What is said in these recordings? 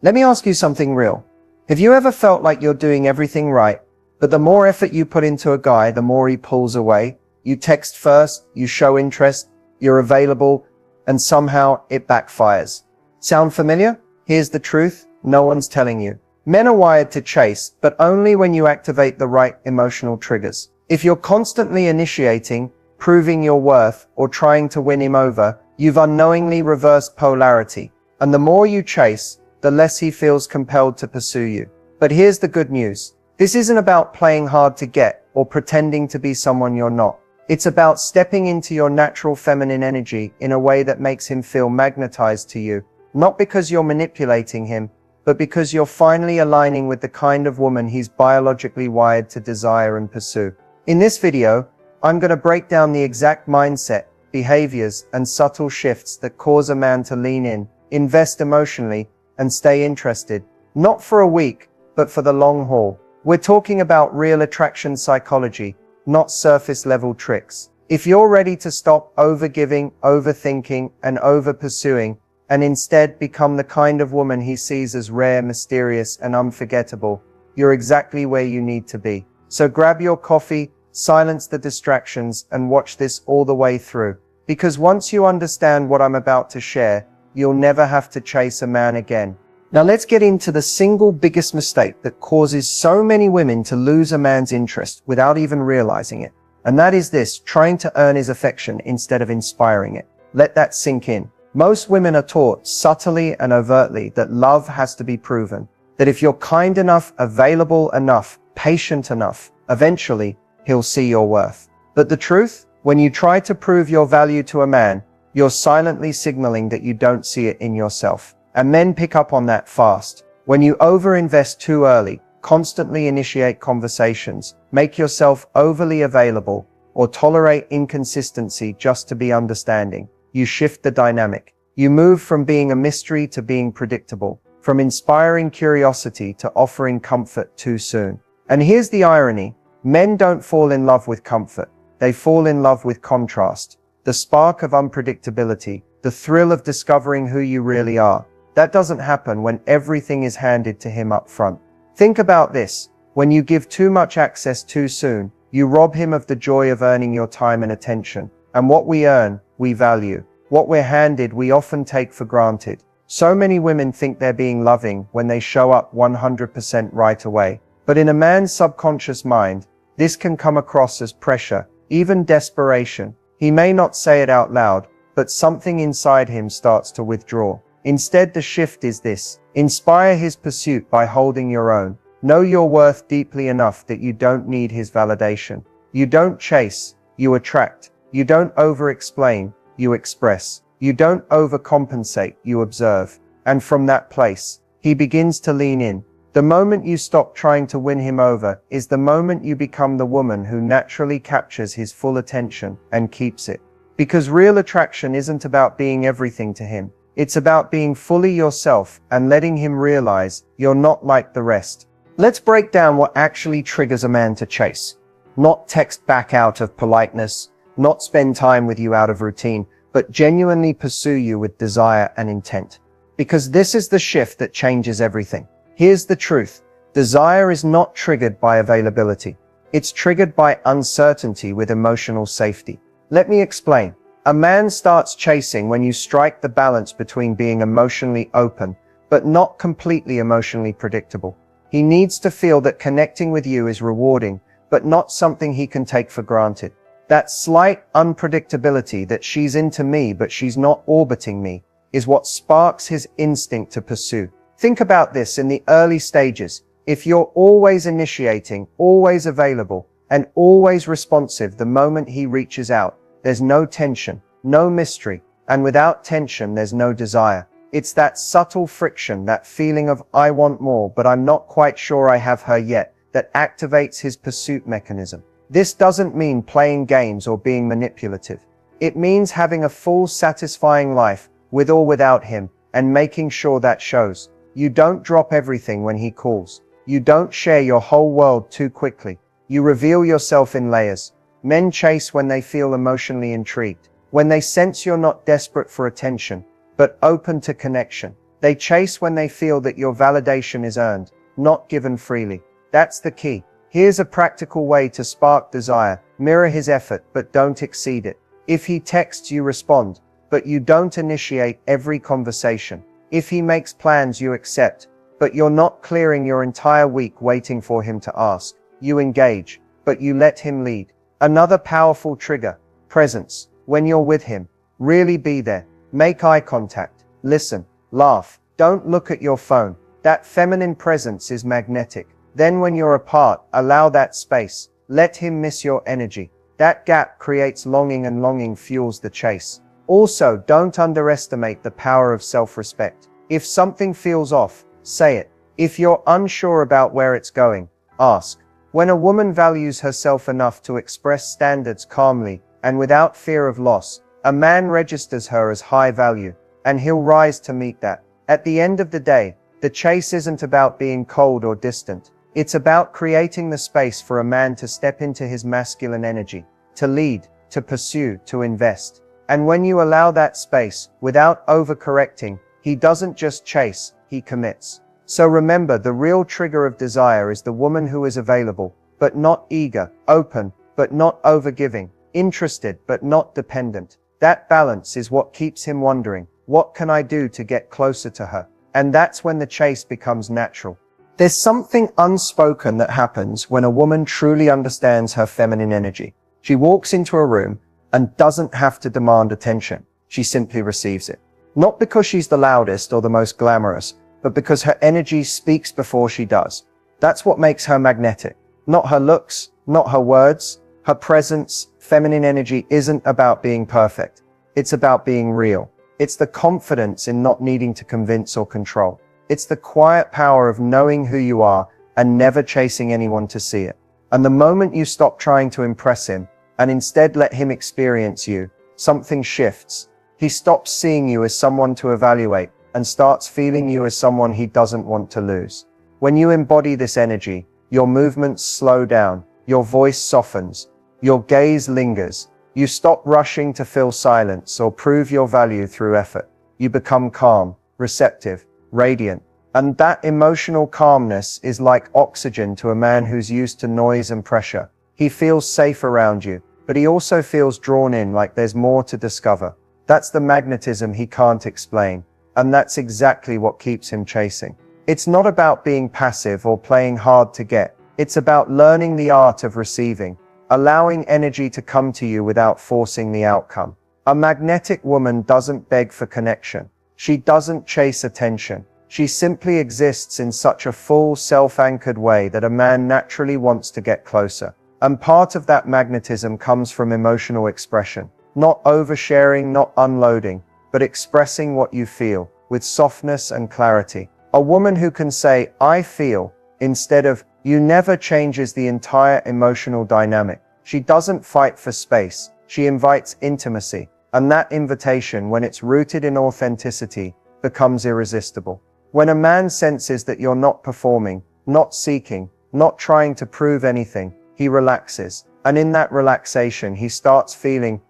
Let me ask you something real. Have you ever felt like you're doing everything right, but the more effort you put into a guy, the more he pulls away? You text first, you show interest, you're available, and somehow it backfires. Sound familiar? Here's the truth. No one's telling you. Men are wired to chase, but only when you activate the right emotional triggers. If you're constantly initiating, proving your worth, or trying to win him over, you've unknowingly reversed polarity. And the more you chase, the less he feels compelled to pursue you. But here's the good news. This isn't about playing hard to get or pretending to be someone you're not. It's about stepping into your natural feminine energy in a way that makes him feel magnetized to you. Not because you're manipulating him, but because you're finally aligning with the kind of woman he's biologically wired to desire and pursue. In this video, I'm going to break down the exact mindset, behaviors, and subtle shifts that cause a man to lean in, invest emotionally, and stay interested. Not for a week, but for the long haul. We're talking about real attraction psychology, not surface-level tricks. If you're ready to stop overgiving, overthinking, and over-pursuing, and instead become the kind of woman he sees as rare, mysterious, and unforgettable, you're exactly where you need to be. So grab your coffee, silence the distractions, and watch this all the way through. Because once you understand what I'm about to share, you'll never have to chase a man again. Now let's get into the single biggest mistake that causes so many women to lose a man's interest without even realizing it. And that is this: trying to earn his affection instead of inspiring it. Let that sink in. Most women are taught subtly and overtly that love has to be proven. That if you're kind enough, available enough, patient enough, eventually he'll see your worth. But the truth? When you try to prove your value to a man, you're silently signaling that you don't see it in yourself. And men pick up on that fast. When you overinvest too early, constantly initiate conversations, make yourself overly available, or tolerate inconsistency just to be understanding, you shift the dynamic. You move from being a mystery to being predictable, from inspiring curiosity to offering comfort too soon. And here's the irony. Men don't fall in love with comfort. They fall in love with contrast. The spark of unpredictability, the thrill of discovering who you really are. That doesn't happen when everything is handed to him up front. Think about this. When you give too much access too soon, you rob him of the joy of earning your time and attention. And what we earn, we value. What we're handed, we often take for granted. So many women think they're being loving when they show up 100% right away. But in a man's subconscious mind, this can come across as pressure, even desperation. He may not say it out loud, but something inside him starts to withdraw. Instead, the shift is this: inspire his pursuit by holding your own. Know your worth deeply enough that you don't need his validation. You don't chase, you attract. You don't over-explain, you express. You don't overcompensate, you observe. And from that place, he begins to lean in. The moment you stop trying to win him over is the moment you become the woman who naturally captures his full attention and keeps it. Because real attraction isn't about being everything to him. It's about being fully yourself and letting him realize you're not like the rest. Let's break down what actually triggers a man to chase. Not text back out of politeness, not spend time with you out of routine, but genuinely pursue you with desire and intent. Because this is the shift that changes everything. Here's the truth. Desire is not triggered by availability. It's triggered by uncertainty with emotional safety. Let me explain. A man starts chasing when you strike the balance between being emotionally open, but not completely emotionally predictable. He needs to feel that connecting with you is rewarding, but not something he can take for granted. That slight unpredictability, that she's into me but she's not orbiting me, is what sparks his instinct to pursue. Think about this in the early stages. If you're always initiating, always available, and always responsive the moment he reaches out, there's no tension, no mystery, and without tension there's no desire. It's that subtle friction, that feeling of I want more but I'm not quite sure I have her yet, that activates his pursuit mechanism. This doesn't mean playing games or being manipulative. It means having a full, satisfying life, with or without him, and making sure that shows. You don't drop everything when he calls. You don't share your whole world too quickly. You reveal yourself in layers. Men chase when they feel emotionally intrigued, when they sense you're not desperate for attention, but open to connection. They chase when they feel that your validation is earned, not given freely. That's the key. Here's a practical way to spark desire. Mirror his effort, but don't exceed it. If he texts, you respond, but you don't initiate every conversation. If he makes plans, you accept, but you're not clearing your entire week waiting for him to ask. You engage, but you let him lead. Another powerful trigger: presence. When you're with him, really be there. Make eye contact. Listen. Laugh. Don't look at your phone. That feminine presence is magnetic. Then when you're apart, allow that space. Let him miss your energy. That gap creates longing, and longing fuels the chase. Also, don't underestimate the power of self-respect. If something feels off, say it. If you're unsure about where it's going, ask. When a woman values herself enough to express standards calmly and without fear of loss, a man registers her as high value, and he'll rise to meet that. At the end of the day, the chase isn't about being cold or distant. It's about creating the space for a man to step into his masculine energy, to lead, to pursue, to invest. And when you allow that space, without overcorrecting, he doesn't just chase, he commits. So remember, the real trigger of desire is the woman who is available, but not eager, open, but not overgiving, interested, but not dependent. That balance is what keeps him wondering, what can I do to get closer to her? And that's when the chase becomes natural. There's something unspoken that happens when a woman truly understands her feminine energy. She walks into a room and doesn't have to demand attention. She simply receives it. Not because she's the loudest or the most glamorous, but because her energy speaks before she does. That's what makes her magnetic. Not her looks, not her words, her presence. Feminine energy isn't about being perfect. It's about being real. It's the confidence in not needing to convince or control. It's the quiet power of knowing who you are and never chasing anyone to see it. And the moment you stop trying to impress him and instead let him experience you, something shifts. He stops seeing you as someone to evaluate and starts feeling you as someone he doesn't want to lose. When you embody this energy, your movements slow down, your voice softens, your gaze lingers. You stop rushing to fill silence or prove your value through effort. You become calm, receptive, radiant. And that emotional calmness is like oxygen to a man who's used to noise and pressure. He feels safe around you, but he also feels drawn in, like there's more to discover. That's the magnetism he can't explain. And that's exactly what keeps him chasing. It's not about being passive or playing hard to get. It's about learning the art of receiving, allowing energy to come to you without forcing the outcome. A magnetic woman doesn't beg for connection. She doesn't chase attention. She simply exists in such a full, self-anchored way that a man naturally wants to get closer. And part of that magnetism comes from emotional expression. Not oversharing, not unloading, but expressing what you feel, with softness and clarity. A woman who can say, I feel, instead of, you, never changes the entire emotional dynamic. She doesn't fight for space. She invites intimacy. And that invitation, when it's rooted in authenticity, becomes irresistible. When a man senses that you're not performing, not seeking, not trying to prove anything, he relaxes. And in that relaxation, he starts feeling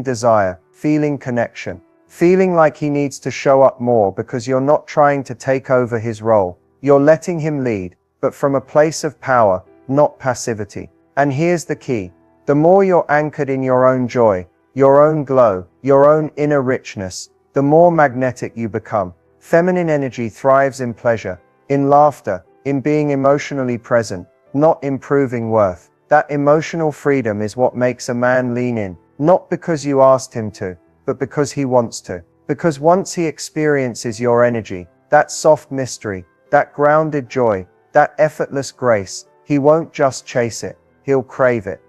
desire, feeling connection, feeling like he needs to show up more, because you're not trying to take over his role. You're letting him lead, but from a place of power, not passivity. And here's the key. The more you're anchored in your own joy, your own glow, your own inner richness, the more magnetic you become. Feminine energy thrives in pleasure, in laughter, in being emotionally present, not in proving worth. That emotional freedom is what makes a man lean in, not because you asked him to, but because he wants to. Because once he experiences your energy, that soft mystery, that grounded joy, that effortless grace, he won't just chase it, he'll crave it.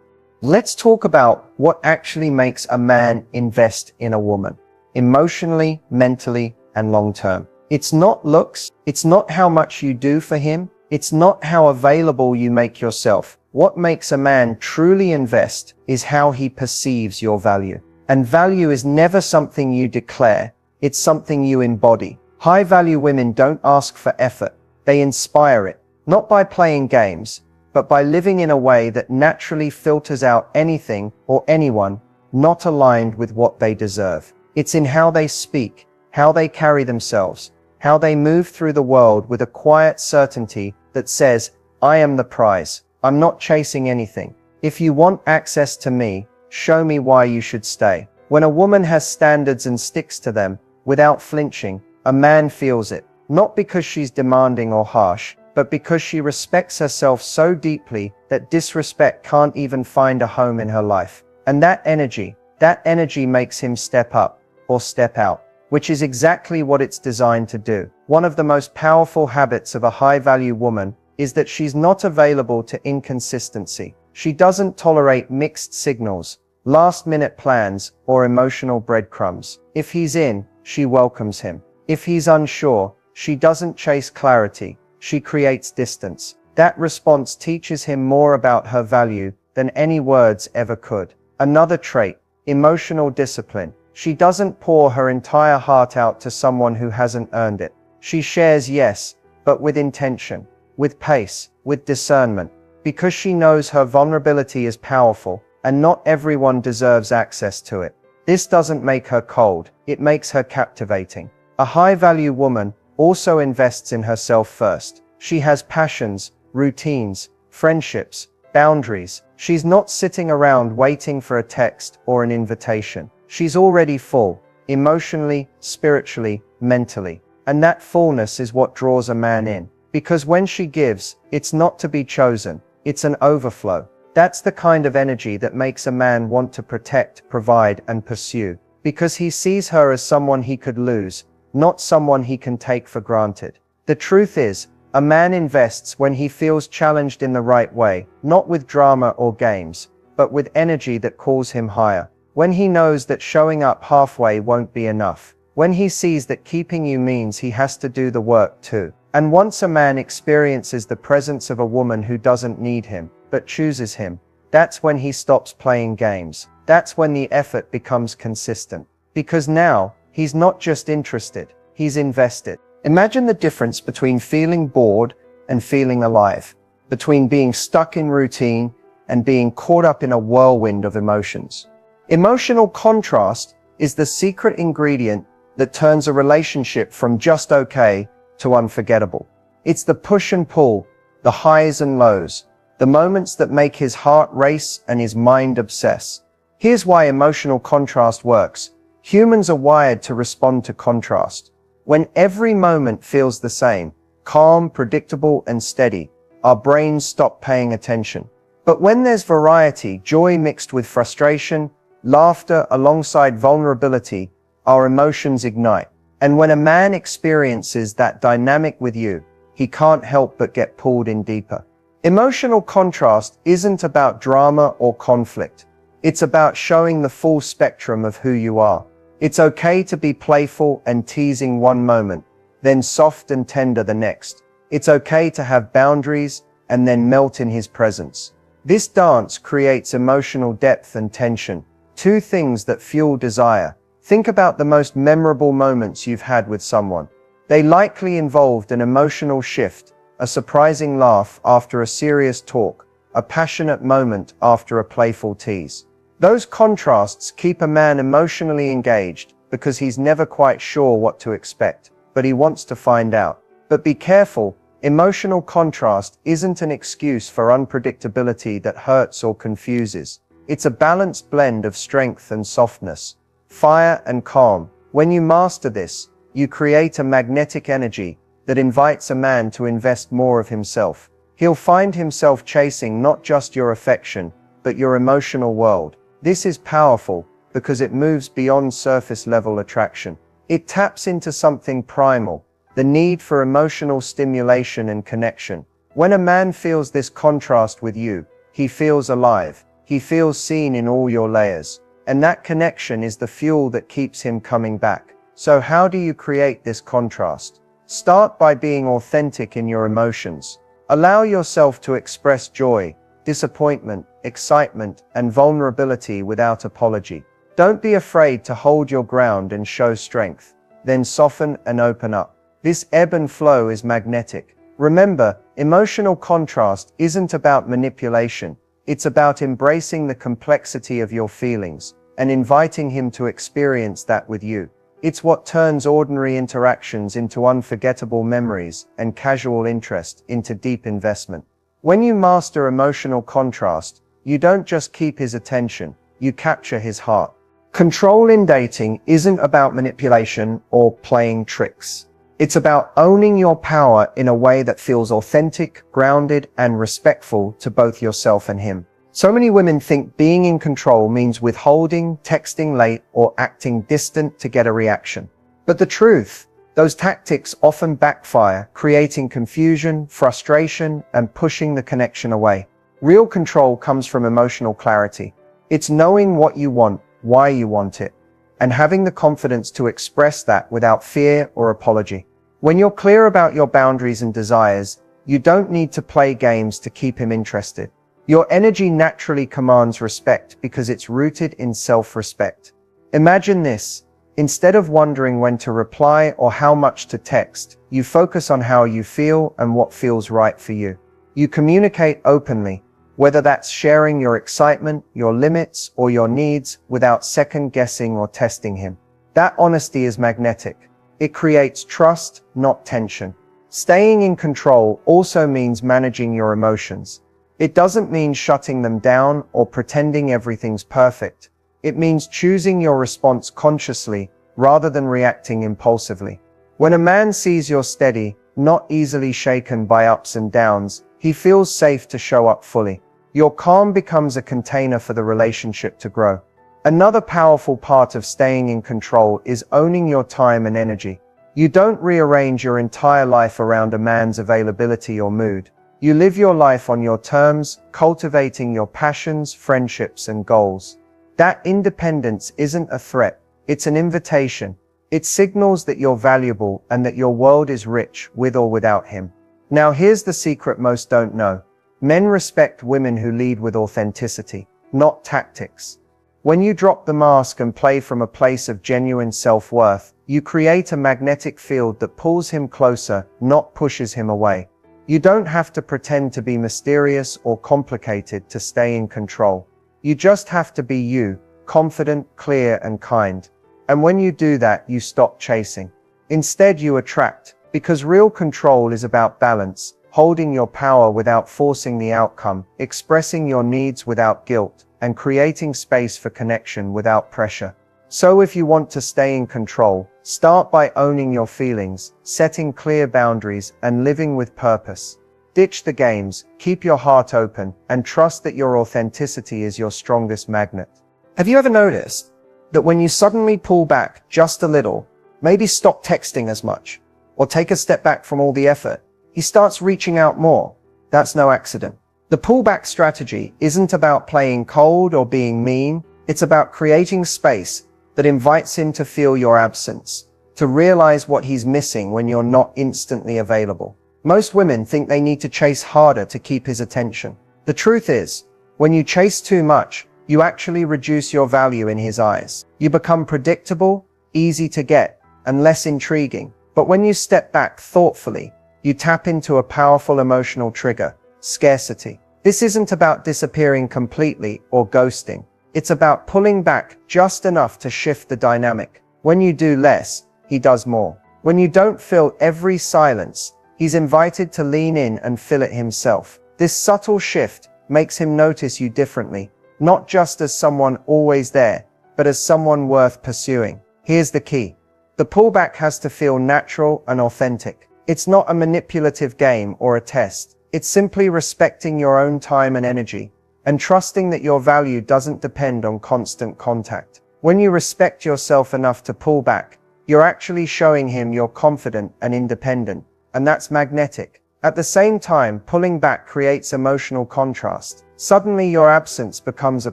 Let's talk about what actually makes a man invest in a woman, emotionally, mentally, and long term. It's not looks, it's not how much you do for him, it's not how available you make yourself. What makes a man truly invest is how he perceives your value. And value is never something you declare, it's something you embody. High-value women don't ask for effort, they inspire it, not by playing games, but by living in a way that naturally filters out anything or anyone not aligned with what they deserve. It's in how they speak, how they carry themselves, how they move through the world with a quiet certainty that says, I am the prize. I'm not chasing anything. If you want access to me, show me why you should stay. When a woman has standards and sticks to them, without flinching, a man feels it. Not because she's demanding or harsh, but because she respects herself so deeply that disrespect can't even find a home in her life. And that energy makes him step up or step out, which is exactly what it's designed to do. One of the most powerful habits of a high-value woman is that she's not available to inconsistency. She doesn't tolerate mixed signals, last-minute plans, or emotional breadcrumbs. If he's in, she welcomes him. If he's unsure, she doesn't chase clarity, she creates distance. That response teaches him more about her value than any words ever could. Another trait, emotional discipline. She doesn't pour her entire heart out to someone who hasn't earned it. She shares, yes, but with intention, with pace, with discernment, because she knows her vulnerability is powerful, and not everyone deserves access to it. This doesn't make her cold, it makes her captivating. A high-value woman also invests in herself first. She has passions, routines, friendships, boundaries. She's not sitting around waiting for a text or an invitation. She's already full, emotionally, spiritually, mentally. And that fullness is what draws a man in. Because when she gives, it's not to be chosen, it's an overflow. That's the kind of energy that makes a man want to protect, provide, and pursue. Because he sees her as someone he could lose, not someone he can take for granted. The truth is, a man invests when he feels challenged in the right way, not with drama or games, but with energy that calls him higher. When he knows that showing up halfway won't be enough. When he sees that keeping you means he has to do the work too. And once a man experiences the presence of a woman who doesn't need him, but chooses him, that's when he stops playing games. That's when the effort becomes consistent. Because now, he's not just interested, he's invested. Imagine the difference between feeling bored and feeling alive, between being stuck in routine and being caught up in a whirlwind of emotions. Emotional contrast is the secret ingredient that turns a relationship from just okay to unforgettable. It's the push and pull, the highs and lows, the moments that make his heart race and his mind obsess. Here's why emotional contrast works. Humans are wired to respond to contrast. When every moment feels the same, calm, predictable, and steady, our brains stop paying attention. But when there's variety, joy mixed with frustration, laughter alongside vulnerability, our emotions ignite. And when a man experiences that dynamic with you, he can't help but get pulled in deeper. Emotional contrast isn't about drama or conflict. It's about showing the full spectrum of who you are. It's okay to be playful and teasing one moment, then soft and tender the next. It's okay to have boundaries and then melt in his presence. This dance creates emotional depth and tension, two things that fuel desire. Think about the most memorable moments you've had with someone. They likely involved an emotional shift, a surprising laugh after a serious talk, a passionate moment after a playful tease. Those contrasts keep a man emotionally engaged because he's never quite sure what to expect, but he wants to find out. But be careful, emotional contrast isn't an excuse for unpredictability that hurts or confuses. It's a balanced blend of strength and softness, fire and calm. When you master this, you create a magnetic energy that invites a man to invest more of himself. He'll find himself chasing not just your affection, but your emotional world. This is powerful because it moves beyond surface-level attraction. It taps into something primal, the need for emotional stimulation and connection. When a man feels this contrast with you, he feels alive. He feels seen in all your layers. And that connection is the fuel that keeps him coming back. So how do you create this contrast? Start by being authentic in your emotions. Allow yourself to express joy, disappointment, excitement, and vulnerability without apology. Don't be afraid to hold your ground and show strength. Then soften and open up. This ebb and flow is magnetic. Remember, emotional contrast isn't about manipulation. It's about embracing the complexity of your feelings and inviting him to experience that with you. It's what turns ordinary interactions into unforgettable memories and casual interest into deep investment. When you master emotional contrast, you don't just keep his attention, you capture his heart. Control in dating isn't about manipulation or playing tricks. It's about owning your power in a way that feels authentic, grounded, and respectful to both yourself and him. So many women think being in control means withholding, texting late, or acting distant to get a reaction. But the truth, those tactics often backfire, creating confusion, frustration, and pushing the connection away. Real control comes from emotional clarity. It's knowing what you want, why you want it, and having the confidence to express that without fear or apology. When you're clear about your boundaries and desires, you don't need to play games to keep him interested. Your energy naturally commands respect because it's rooted in self-respect. Imagine this. Instead of wondering when to reply or how much to text, you focus on how you feel and what feels right for you. You communicate openly, whether that's sharing your excitement, your limits, or your needs without second-guessing or testing him. That honesty is magnetic. It creates trust, not tension. Staying in control also means managing your emotions. It doesn't mean shutting them down or pretending everything's perfect. It means choosing your response consciously rather than reacting impulsively. When a man sees you're steady, not easily shaken by ups and downs, he feels safe to show up fully. Your calm becomes a container for the relationship to grow. Another powerful part of staying in control is owning your time and energy. You don't rearrange your entire life around a man's availability or mood. You live your life on your terms, cultivating your passions, friendships, and goals. That independence isn't a threat, it's an invitation. It signals that you're valuable and that your world is rich with or without him. Now here's the secret most don't know. Men respect women who lead with authenticity, not tactics. When you drop the mask and play from a place of genuine self-worth, you create a magnetic field that pulls him closer, not pushes him away. You don't have to pretend to be mysterious or complicated to stay in control. You just have to be you, confident, clear, and kind. And when you do that, you stop chasing. Instead, you attract, because real control is about balance, holding your power without forcing the outcome, expressing your needs without guilt, and creating space for connection without pressure. So if you want to stay in control, start by owning your feelings, setting clear boundaries, and living with purpose. Ditch the games, keep your heart open, and trust that your authenticity is your strongest magnet. Have you ever noticed that when you suddenly pull back just a little, maybe stop texting as much, or take a step back from all the effort, he starts reaching out more? That's no accident. The pullback strategy isn't about playing cold or being mean. It's about creating space that invites him to feel your absence, to realize what he's missing when you're not instantly available. Most women think they need to chase harder to keep his attention. The truth is, when you chase too much, you actually reduce your value in his eyes. You become predictable, easy to get, and less intriguing. But when you step back thoughtfully, you tap into a powerful emotional trigger: scarcity. This isn't about disappearing completely or ghosting. It's about pulling back just enough to shift the dynamic. When you do less, he does more. When you don't fill every silence, he's invited to lean in and fill it himself. This subtle shift makes him notice you differently, not just as someone always there, but as someone worth pursuing. Here's the key. The pullback has to feel natural and authentic. It's not a manipulative game or a test. It's simply respecting your own time and energy, and trusting that your value doesn't depend on constant contact. When you respect yourself enough to pull back, you're actually showing him you're confident and independent, and that's magnetic. At the same time, pulling back creates emotional contrast. Suddenly your absence becomes a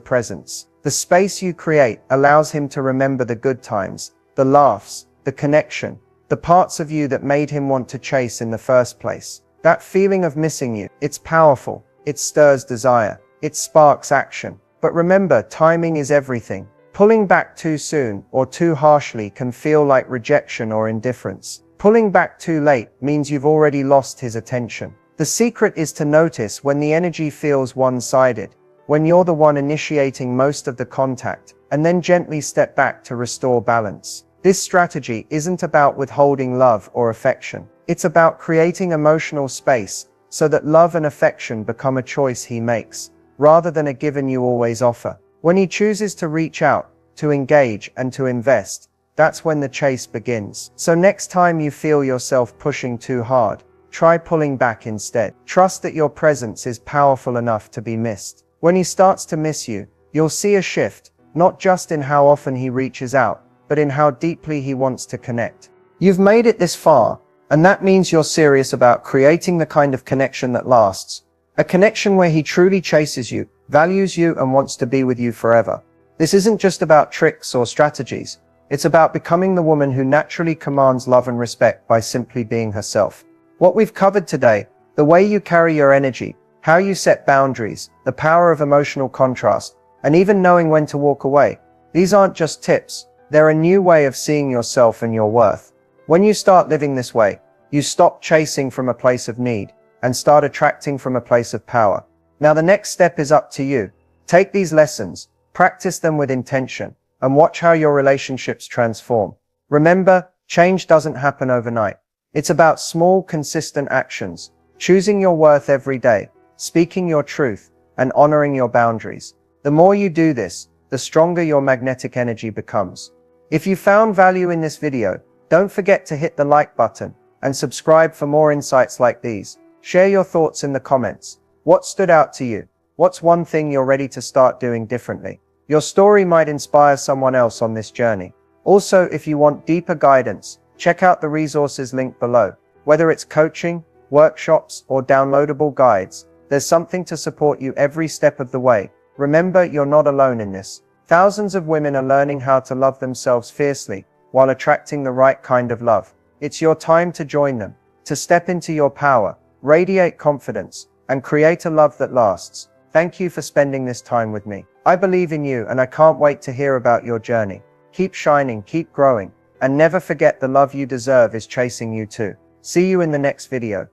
presence. The space you create allows him to remember the good times, the laughs, the connection, the parts of you that made him want to chase in the first place. That feeling of missing you, it's powerful. It stirs desire. It sparks action. But remember, timing is everything. Pulling back too soon or too harshly can feel like rejection or indifference. Pulling back too late means you've already lost his attention. The secret is to notice when the energy feels one-sided, when you're the one initiating most of the contact, and then gently step back to restore balance. This strategy isn't about withholding love or affection. It's about creating emotional space so that love and affection become a choice he makes, rather than a given you always offer. When he chooses to reach out, to engage, and to invest, that's when the chase begins. So next time you feel yourself pushing too hard, try pulling back instead. Trust that your presence is powerful enough to be missed. When he starts to miss you, you'll see a shift, not just in how often he reaches out, but in how deeply he wants to connect. You've made it this far, and that means you're serious about creating the kind of connection that lasts. A connection where he truly chases you, values you, and wants to be with you forever. This isn't just about tricks or strategies. It's about becoming the woman who naturally commands love and respect by simply being herself. What we've covered today, the way you carry your energy, how you set boundaries, the power of emotional contrast, and even knowing when to walk away. These aren't just tips. They're a new way of seeing yourself and your worth. When you start living this way, you stop chasing from a place of need and start attracting from a place of power. Now the next step is up to you. Take these lessons, practice them with intention, and watch how your relationships transform. Remember, change doesn't happen overnight. It's about small, consistent actions, choosing your worth every day, speaking your truth, and honoring your boundaries. The more you do this, the stronger your magnetic energy becomes. If you found value in this video, don't forget to hit the like button and subscribe for more insights like these. Share your thoughts in the comments. What stood out to you? What's one thing you're ready to start doing differently? Your story might inspire someone else on this journey. Also, if you want deeper guidance, check out the resources linked below. Whether it's coaching, workshops, or downloadable guides, there's something to support you every step of the way. Remember, you're not alone in this. Thousands of women are learning how to love themselves fiercely while attracting the right kind of love. It's your time to join them, to step into your power, radiate confidence, and create a love that lasts. Thank you for spending this time with me. I believe in you, and I can't wait to hear about your journey. Keep shining, keep growing, and never forget the love you deserve is chasing you too. See you in the next video.